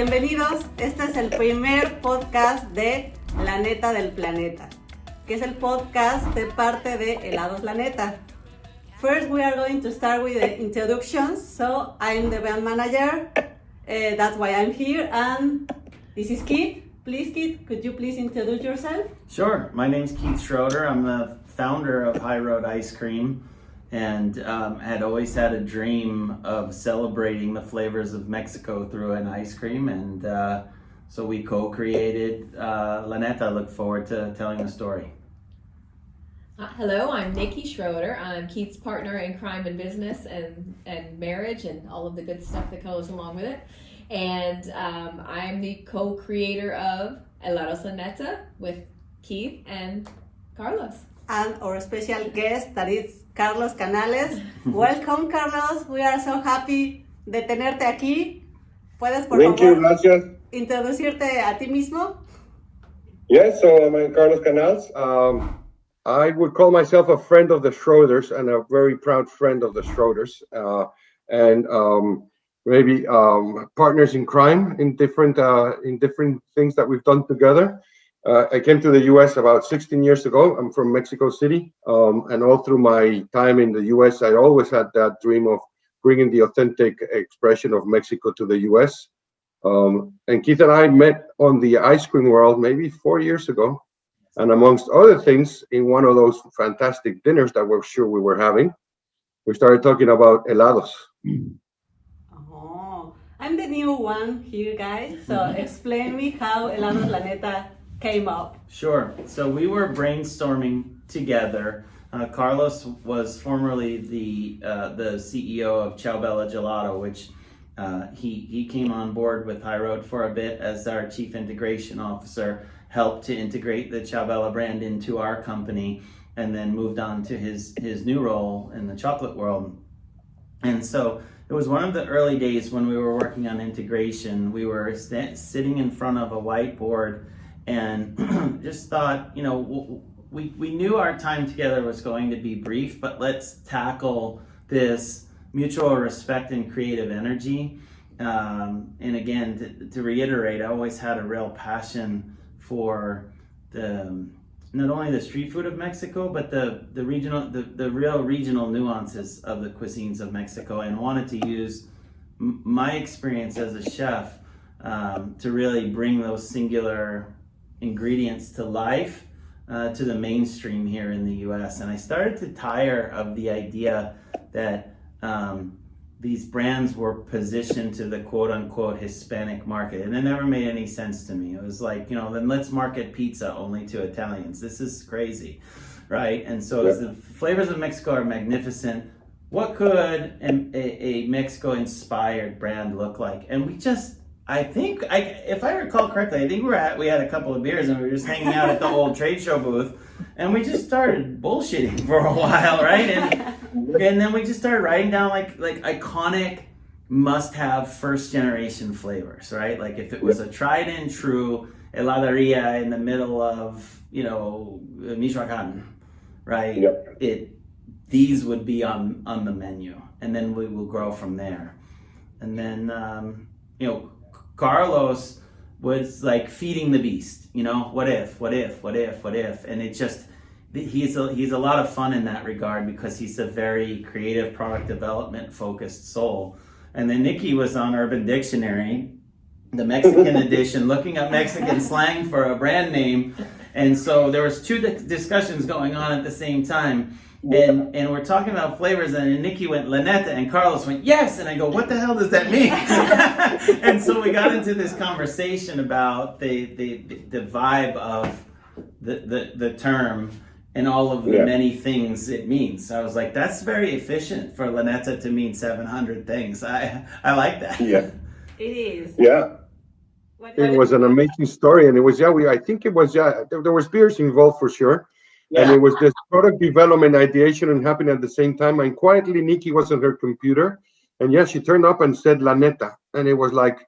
Bienvenidos, este es el primer podcast de La Neta del Planeta, que es el podcast de parte de Helados La Neta. First, we are going to start with the introductions. So, I'm the brand manager, that's why I'm here, and this is Keith. Please, Keith, could you please introduce yourself? Sure. My name's Keith Schroeder. I'm the founder of High Road Ice Cream, and had always had a dream of celebrating the flavors of Mexico through an ice cream, and so we co-created La Neta. I look forward to telling the story. Hello, I'm Nikki Schroeder. I'm Keith's partner in crime and business and marriage and all of the good stuff that goes along with it. And I'm the co-creator of Helados La Neta with Keith and Carlos. And our special guest, that is Carlos Canales. Welcome, Carlos. We are so happy de tenerte aquí. ¿Puedes, por favor, gracias. introducirte a ti mismo? Yes, so I'm Carlos Canales. I would call myself a friend of the Schroeders and a very proud friend of the Schroeders. And maybe partners in crime in different things that we've done together. I came to the U.S. about 16 years ago. I'm from Mexico City, and all through my time in the U.S., I always had that dream of bringing the authentic expression of Mexico to the U.S. And Keith and I met on the ice cream world maybe 4 years ago, and amongst other things, in one of those fantastic dinners that we're sure we were having, we started talking about helados. Oh, I'm the new one here, guys. So explain me how Helados La Neta came up. Sure. So we were brainstorming together. Carlos was formerly the CEO of Ciao Bella Gelato, which he came on board with High Road for a bit as our chief integration officer, helped to integrate the Ciao Bella brand into our company, and then moved on to his new role in the chocolate world. And so it was one of the early days when we were working on integration. We were sitting in front of a whiteboard and just thought, you know, we knew our time together was going to be brief, but let's tackle this mutual respect and creative energy. And again, to reiterate, I always had a real passion for not only the street food of Mexico, but the real regional nuances of the cuisines of Mexico, and wanted to use my experience as a chef to really bring those singular ingredients to life to the mainstream here in the US. And I started to tire of the idea that these brands were positioned to the quote-unquote Hispanic market, and it never made any sense to me. It was like, you know, then let's market pizza only to Italians. This is crazy, right? And so as the flavors of Mexico are magnificent, what could a Mexico-inspired brand look like? And we just, if I recall correctly, I think we had a couple of beers and we were just hanging out at the old trade show booth, and we just started bullshitting for a while, right? And then we just started writing down like iconic must-have first-generation flavors, right? Like if it was a tried and true heladeria in the middle of, you know, Michoacan, right? Yep. These would be on the menu, and then we will grow from there. And then, you know, Carlos was like feeding the beast, you know, what if, and it just, he's a lot of fun in that regard because he's a very creative product development focused soul. And then Nikki was on Urban Dictionary, the Mexican edition, looking up Mexican slang for a brand name, and so there was two discussions going on at the same time. And we're talking about flavors, and Nikki went La Neta, and Carlos went yes, and I go, what the hell does that mean? And so we got into this conversation about the vibe of the term and all of the many things it means. I was like, that's very efficient for La Neta to mean 700 things. I like that. Yeah, It is. yeah. It was an amazing story, and it was I think it was there was beers involved for sure. And it was this product development ideation and happening at the same time. And quietly, Nikki was on her computer. And she turned up and said La Neta. And it was like,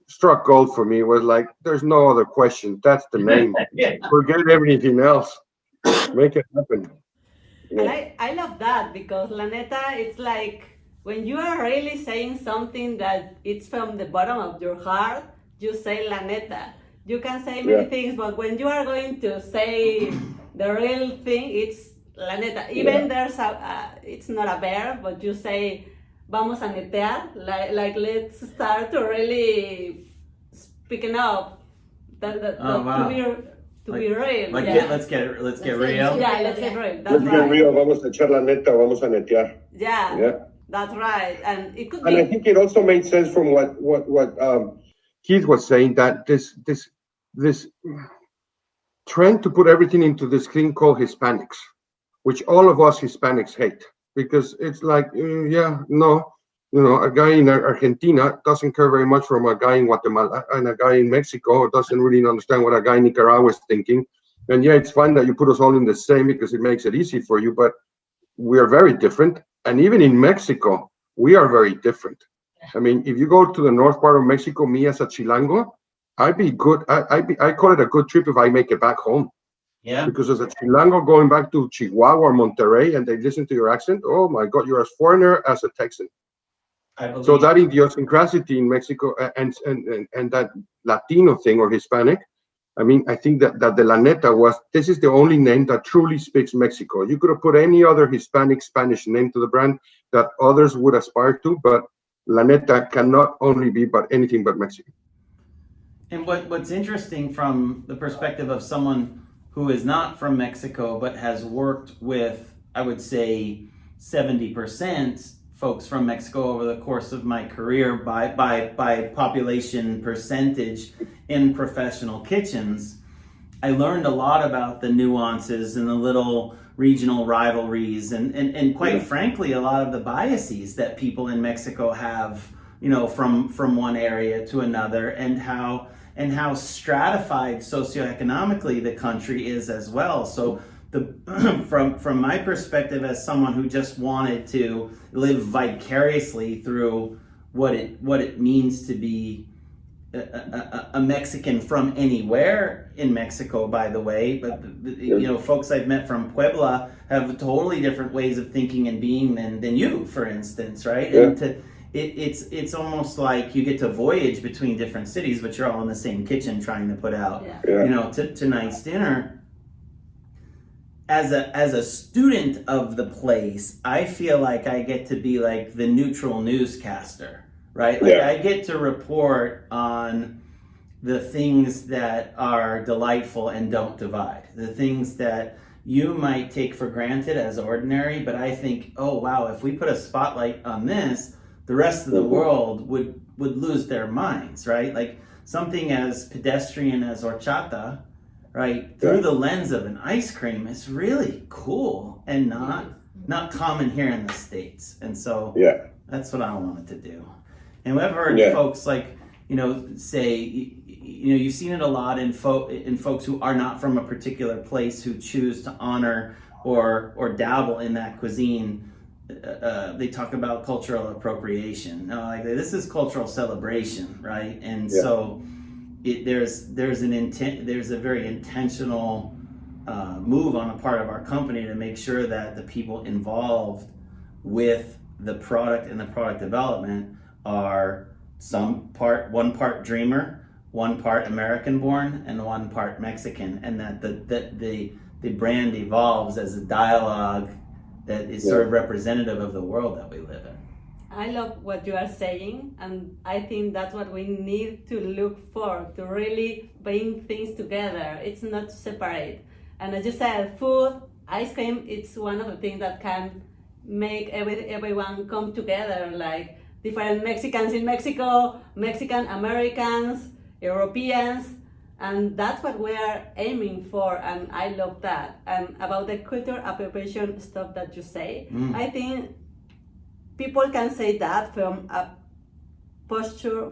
struck gold for me. It was like, there's no other question. That's the name. Forget everything else. Make it happen. And I love that because La Neta, it's like when you are really saying something that it's from the bottom of your heart, you say La Neta. You can say many things, but when you are going to say the real thing, it's La Neta. Even there's it's not a verb, but you say vamos a netear, like let's start to really speaking up. To be real. Like let's get real. Yeah, let's get real. Let's That's get right. real. Vamos a echar la neta. Vamos a netear. Yeah, that's right. And it could And be. I think it also made sense from what Keith was saying, that this trend to put everything into this thing called Hispanics, which all of us Hispanics hate, because it's like, a guy in Argentina doesn't care very much from a guy in Guatemala, and a guy in Mexico doesn't really understand what a guy in Nicaragua is thinking. And yeah, it's fine that you put us all in the same because it makes it easy for you, but we are very different. And even in Mexico, we are very different. I mean, if you go to the north part of Mexico, me as a Chilango, I'd be good. I call it a good trip if I make it back home. Yeah. Because as a Chilango going back to Chihuahua or Monterrey and they listen to your accent, oh my God, you're as foreigner as a Texan. So that idiosyncrasy in Mexico and that Latino thing or Hispanic, I mean, I think that the La Neta this is the only name that truly speaks Mexico. You could have put any other Hispanic Spanish name to the brand that others would aspire to, but La Neta cannot only be but anything but Mexican. And what's interesting from the perspective of someone who is not from Mexico but has worked with, I would say, 70% folks from Mexico over the course of my career by population percentage in professional kitchens, I learned a lot about the nuances and the little regional rivalries and quite frankly, a lot of the biases that people in Mexico have, from one area to another, and how stratified socioeconomically the country is as well. So from my perspective as someone who just wanted to live vicariously through what it means to be a Mexican from anywhere in Mexico, by the way, but folks I've met from Puebla have totally different ways of thinking and being than you, for instance, right? Yeah. And it's almost like you get to voyage between different cities, but you're all in the same kitchen trying to put out tonight's dinner. As a student of the place, I feel like I get to be like the neutral newscaster, right? Like I get to report on the things that are delightful and don't divide, the things that you might take for granted as ordinary, but I think, oh wow, if we put a spotlight on this, the rest of the world would lose their minds, right? Like something as pedestrian as horchata, right, through the lens of an ice cream is really cool and not common here in the States. And so that's what I wanted to do. And we've heard folks like, say, you've seen it a lot in folks who are not from a particular place who choose to honor or dabble in that cuisine. They talk about cultural appropriation. Like this is cultural celebration, right? And so there's a very intentional move on the part of our company to make sure that the people involved with the product and the product development are one part dreamer, one part American born, and one part Mexican, and that the brand evolves as a dialogue that is sort of representative of the world that we live in. I love what you are saying, and I think that's what we need to look for, to really bring things together. It's not separate. And as you said, food, ice cream, it's one of the things that can make everyone come together, like different Mexicans in Mexico, Mexican Americans, Europeans, and that's what we are aiming for, and I love that. And about the culture appropriation stuff that you say, I think people can say that from a posture,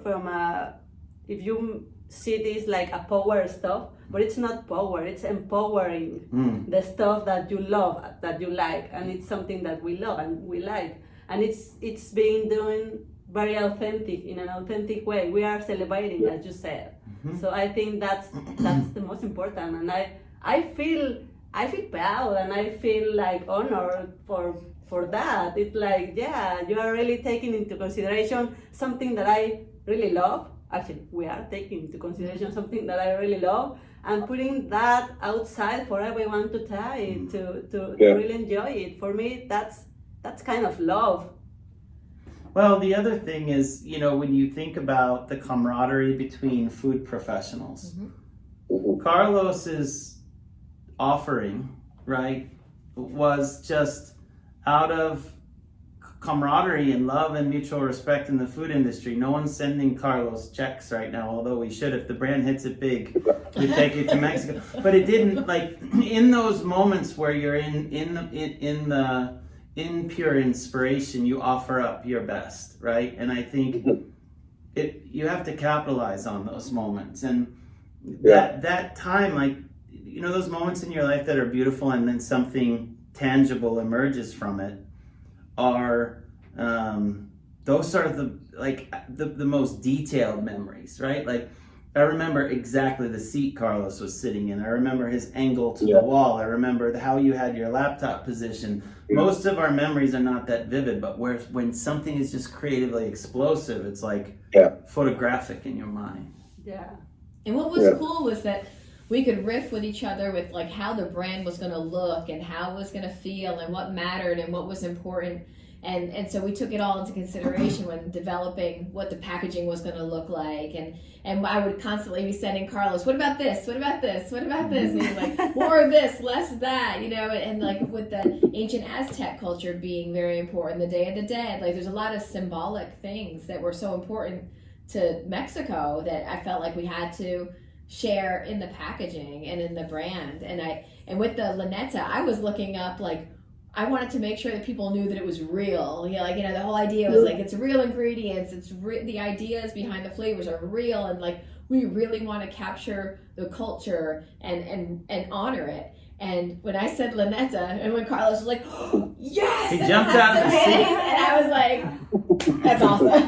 if you see this like a power stuff, but it's not power, it's empowering the stuff that you love, that you like, and it's something that we love and we like. And it's being done very authentic, in an authentic way. We are celebrating, as you said. So I think that's the most important, and I feel proud and I feel like honored for that. It's like, you are really taking into consideration something that I really love actually we are taking into consideration something that I really love and putting that outside for everyone to try to really enjoy it. For me, that's kind of love. Well, the other thing is, when you think about the camaraderie between food professionals, Carlos's offering, right, was just out of camaraderie and love and mutual respect in the food industry. No one's sending Carlos checks right now, although we should. If the brand hits it big, we take it to Mexico. But it didn't, like, in those moments where you're in pure inspiration, you offer up your best, right? And I think you have to capitalize on those moments. And that time, like, those moments in your life that are beautiful and then something tangible emerges from it are those are the most detailed memories, right? Like, I remember exactly the seat Carlos was sitting in. I remember his angle to the wall. I remember how you had your laptop position. Most of our memories are not that vivid, but when something is just creatively explosive, it's like photographic in your mind. Yeah. And what was cool was that we could riff with each other with like how the brand was going to look and how it was going to feel and what mattered and what was important. And so we took it all into consideration when developing what the packaging was going to look like. And I would constantly be sending Carlos, what about this? What about this? What about this? And he's like, more of this, less of that, and like with the ancient Aztec culture being very important, the Day of the Dead, like there's a lot of symbolic things that were so important to Mexico that I felt like we had to share in the packaging and in the brand. And with the La Neta, I was looking up, like, I wanted to make sure that people knew that it was real. The whole idea was like, it's real ingredients, the ideas behind the flavors are real, and like we really want to capture the culture and honor it. And when I said La Neta, and when Carlos was like, oh, yes! He jumped out of the seat. And I was like, that's awesome.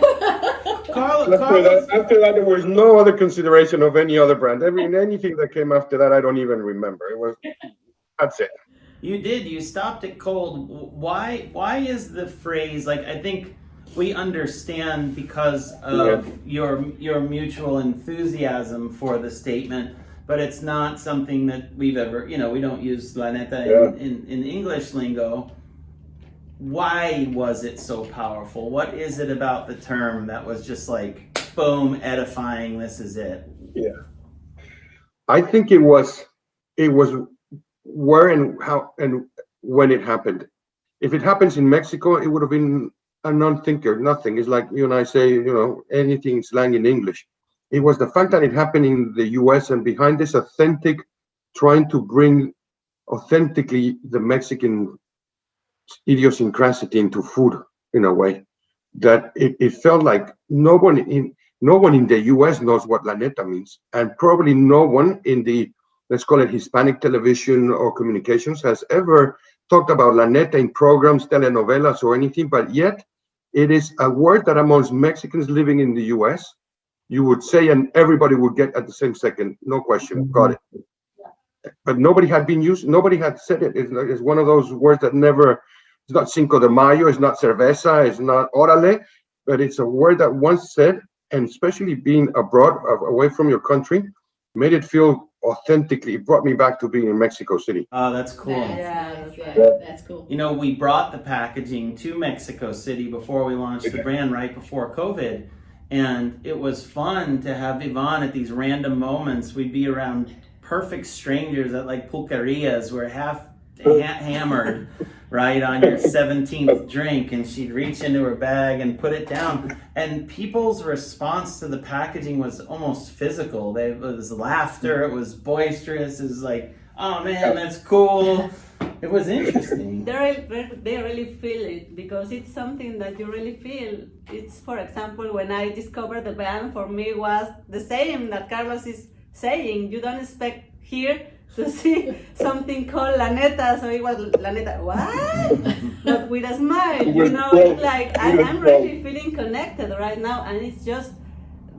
Carlos. After that, there was no other consideration of any other brand. Anything that came after that, I don't even remember. That's it. You did. You stopped it cold. Why is the phrase, like, I think we understand because of your mutual enthusiasm for the statement, but it's not something that we've ever, we don't use La Neta in English lingo. Why was it so powerful? What is it about the term that was just like, boom, edifying, this is it? Yeah. I think it was where and how and when it happened. If it happens in Mexico, it would have been a non-thinker, nothing. It's like you and I say, anything slang in English. It was the fact that it happened in the US and behind this authentic, trying to bring authentically the Mexican idiosyncrasy into food in a way that it felt like no one in the US knows what La Neta means, and probably no one in the, let's call it Hispanic television or communications, has ever talked about La Neta in programs, telenovelas, or anything, but yet it is a word that amongst Mexicans living in the US, you would say and everybody would get at the same second, no question, got it. But nobody had said it. It's one of those words that never, it's not Cinco de Mayo, it's not cerveza, it's not órale, but it's a word that once said, and especially being abroad, away from your country, made it feel authentically. It brought me back to being in Mexico City. Oh, that's cool. That's cool. We brought the packaging to Mexico City before we launched the brand, right before COVID. And it was fun to have Ivan at these random moments. We'd be around perfect strangers at like pulquerias. We're half hammered, right, on your 17th drink, and she'd reach into her bag and put it down. And people's response to the packaging was almost physical. It was laughter, it was boisterous, it was like, oh man, that's cool. It was interesting. They really feel it because it's something that you really feel. It's, for example, when I discovered the band, for me was the same that Carlos is saying. You don't expect here to see something called La Neta, so it was La Neta, what? But with a smile, it's like I'm really feeling connected right now, and it's just,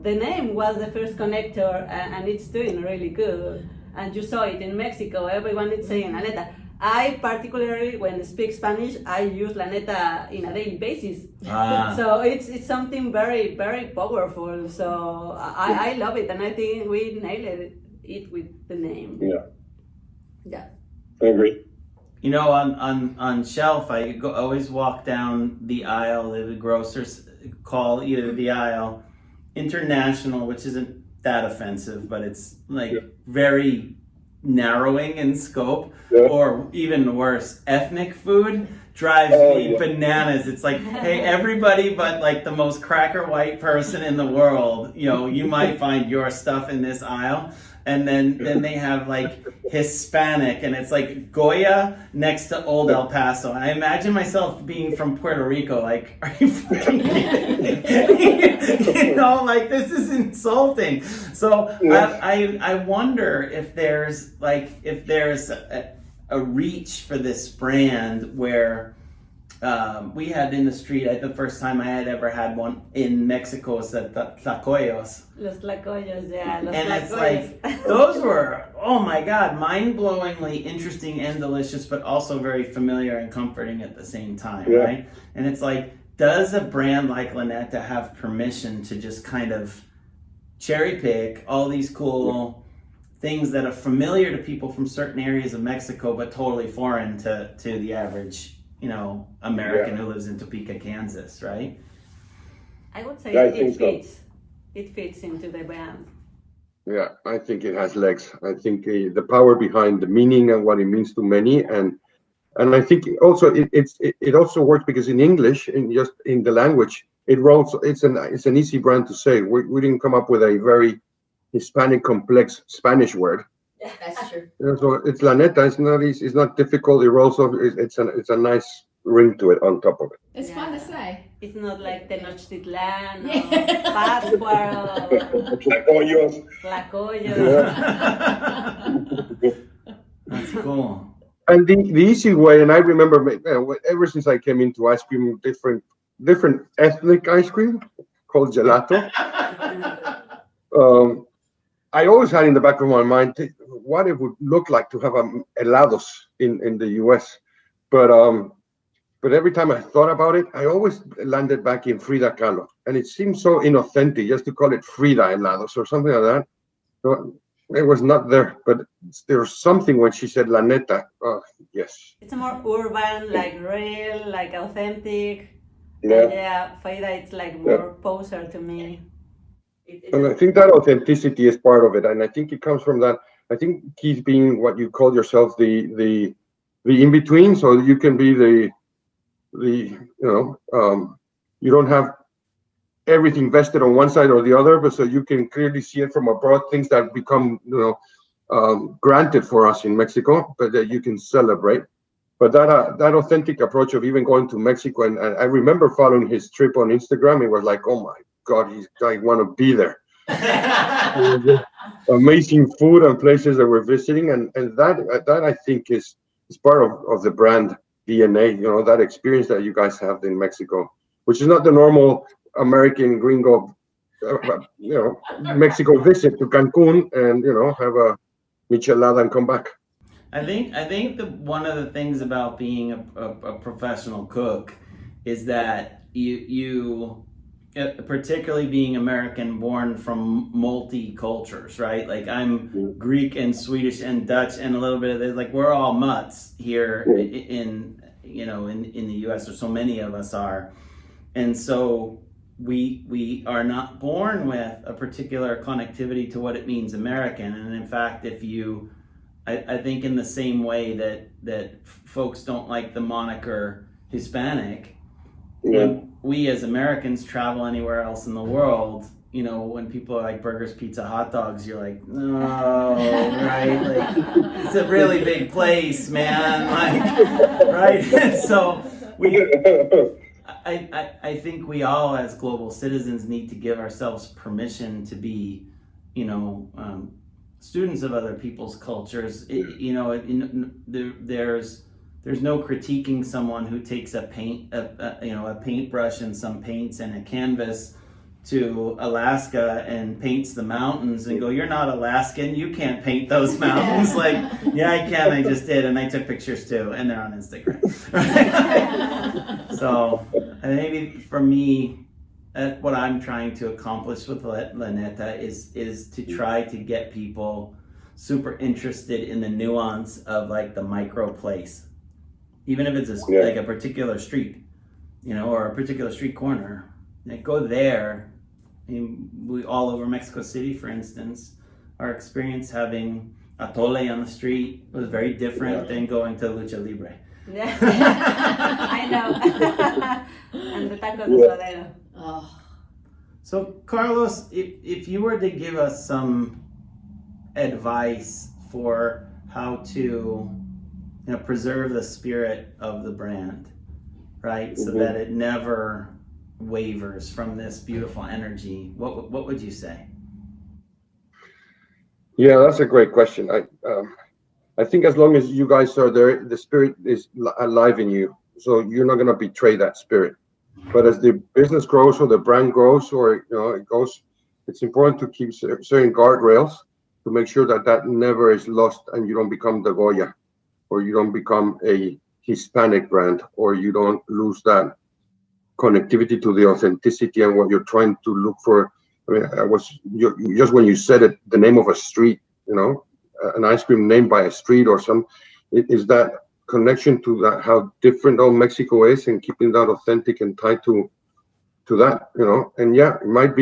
the name was the first connector, and it's doing really good. And you saw it in Mexico, everyone is saying La Neta. I particularly, when I speak Spanish, I use La Neta in a daily basis. Ah. So it's something very, very powerful. So I love it, and I think we nailed it with the name. Yeah, Yeah. I agree. You know, on shelf, always walk down the aisle. The grocers call either the aisle international, which isn't that offensive, but it's like very narrowing in scope, or even worse, ethnic food drives me bananas. It's like, hey, everybody but like the most cracker white person in the world, you know, you might find your stuff in this aisle. And then they have like Hispanic, and it's like Goya next to Old El Paso. I imagine myself being from Puerto Rico. Like, are you fucking kidding me? You know, like this is insulting. So I wonder if there's a reach for this brand where. We had in the street, the first time I had ever had one in Mexico was at Tlacoyos. Los tlacoyos, yeah. Los And it's tlacoyos. like, those were, oh my God, mind-blowingly interesting and delicious, but also very familiar and comforting at the same time, right? And it's like, does a brand like La Neta have permission to just kind of cherry pick all these cool things that are familiar to people from certain areas of Mexico, but totally foreign to the average, you know, American who lives in Topeka, Kansas, right? I would say think it fits. It fits into the brand. Yeah, I think it has legs. I think the power behind the meaning and what it means to many, and I think also it also works because in English, in the language, it rolls. It's an easy brand to say. We didn't come up with a very Hispanic complex Spanish word. That's true. So it's La Neta. It's not easy. It's not difficult. It rolls off. It's a nice ring to it on top of it. It's fun to say. It's not like Tenochtitlan or Pátzcuaro or Tlacoyo. That's cool. And the easy way, and I remember ever since I came into ice cream, different ethnic ice cream called gelato. I always had in the back of my mind what it would look like to have helados in the US, but every time I thought about it, I always landed back in Frida Kahlo, and it seemed so inauthentic just to call it Frida helados or something like that. So it was not there, but there was something when she said La Neta. Oh, yes. It's more urban, like real, like authentic. Yeah. And yeah, Frida, it's like more poser to me. And I think that authenticity is part of it, and I think it comes from that. I think Keith being what you call yourself, the in between, so you can be the you don't have everything vested on one side or the other, but so you can clearly see it from abroad. Things that become granted for us in Mexico, but that you can celebrate. But that authentic approach of even going to Mexico, and I remember following his trip on Instagram. It was like, oh my God, I want to be there. Amazing food and places that we're visiting, and that I think is part of the brand DNA. You know, that experience that you guys have in Mexico, which is not the normal American gringo, Mexico visit to Cancun and have a michelada and come back. I think one of the things about being a professional cook is that you particularly being American born from multi-cultures, right? Like I'm Greek and Swedish and Dutch and a little bit of this, like we're all mutts here in the US, or so many of us are. And so we are not born with a particular connectivity to what it means American. And in fact, I think in the same way that folks don't like the moniker Hispanic, when we as Americans travel anywhere else in the world, when people are like burgers, pizza, hot dogs, you're like, no, right? Like, it's a really big place, man. Like, right? So I think we all as global citizens need to give ourselves permission to be, students of other people's cultures. There's no critiquing someone who takes a paintbrush and some paints and a canvas to Alaska and paints the mountains and go, you're not Alaskan, you can't paint those mountains. Like, yeah, I can, I just did, and I took pictures too, and they're on Instagram. So maybe for me, what I'm trying to accomplish with La Neta is to try to get people super interested in the nuance of like the micro place, even if it's like a particular street, or a particular street corner. Like, go there. I mean, we all over Mexico City, for instance, our experience having atole on the street was very different than going to Lucha Libre. Yeah, I know. And the tacos de suadero. Oh. So, Carlos, if you were to give us some advice for how to, preserve the spirit of the brand, right, so that it never wavers from this beautiful energy, what would you say? Yeah, that's a great question. I think as long as you guys are there, the spirit is alive in you, so you're not going to betray that spirit. But as the business grows or the brand grows, or it goes, it's important to keep certain guardrails to make sure that never is lost, and you don't become the Goya, or you don't become a Hispanic brand, or you don't lose that connectivity to the authenticity and what you're trying to look for. I mean, just when you said it, the name of a street, an ice cream named by a street or is that connection to that, how different all Mexico is, and keeping that authentic and tied to that, and it might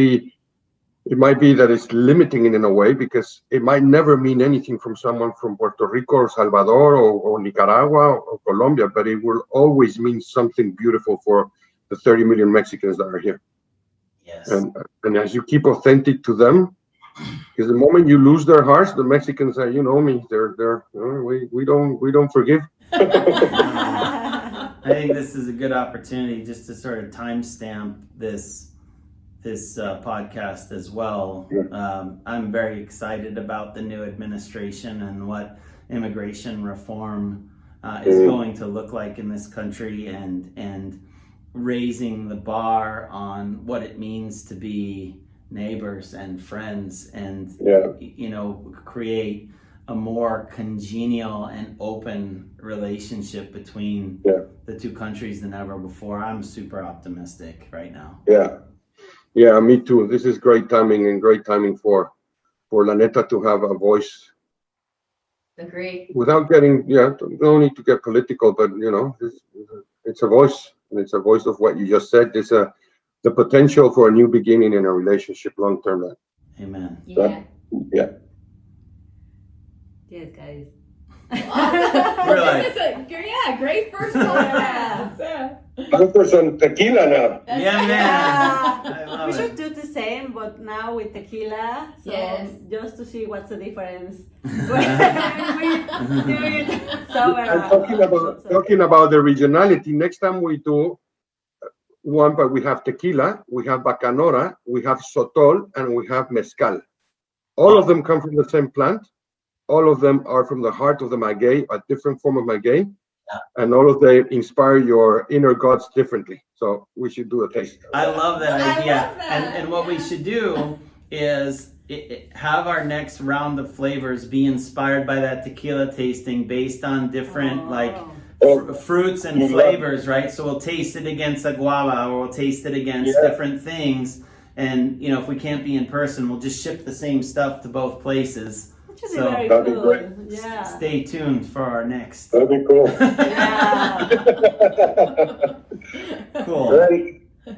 be that it's limiting it in a way, because it might never mean anything from someone from Puerto Rico or Salvador or Nicaragua or Colombia, but it will always mean something beautiful for the 30 million Mexicans that are here. Yes. And as you keep authentic to them, because the moment you lose their hearts, the Mexicans are, me, we don't forgive. I think this is a good opportunity just to sort of timestamp this podcast as well. I'm very excited about the new administration and what immigration reform is going to look like in this country, and raising the bar on what it means to be neighbors and friends, and create a more congenial and open relationship between the two countries than ever before. I'm super optimistic right now. Yeah, me too. This is great timing for La Neta to have a voice. Agree. Without getting, no need to get political, but it's a voice, and it's a voice of what you just said. It's the potential for a new beginning in a relationship long term. Amen. Yeah. Yes, guys. We're like, This is a great first podcast. Yeah. Go for some tequila now. yeah, man. I love We it. should do the same, but now with tequila. So Yes. just to see what's the difference when we do it sober. And talking about the regionality, next time we do one, but we have tequila, we have bacanora, we have sotol, and we have mezcal. All of them come from the same plant. All of them are from the heart of the maguey, a different form of maguey. And all of them inspire your inner gods differently. So we should do a taste. I love that idea. love that. And what we should do is have our next round of flavors be inspired by that tequila tasting based on different fruits and flavors, right? So we'll taste it against a guava, or we'll taste it against different things. And if we can't be in person, we'll just ship the same stuff to both places. Which is So, very that'd be cool. great. Yeah. Stay tuned for our next. That'd be cool. Yeah. Cool. Great. It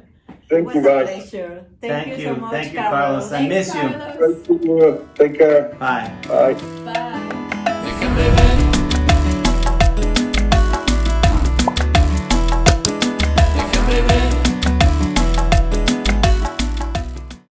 Thank was you, a guys. pleasure. Thank you you. so much, Thank you, Carlos. I Thanks, miss you. Carlos. Great to you. Take care. Bye. Bye. Bye.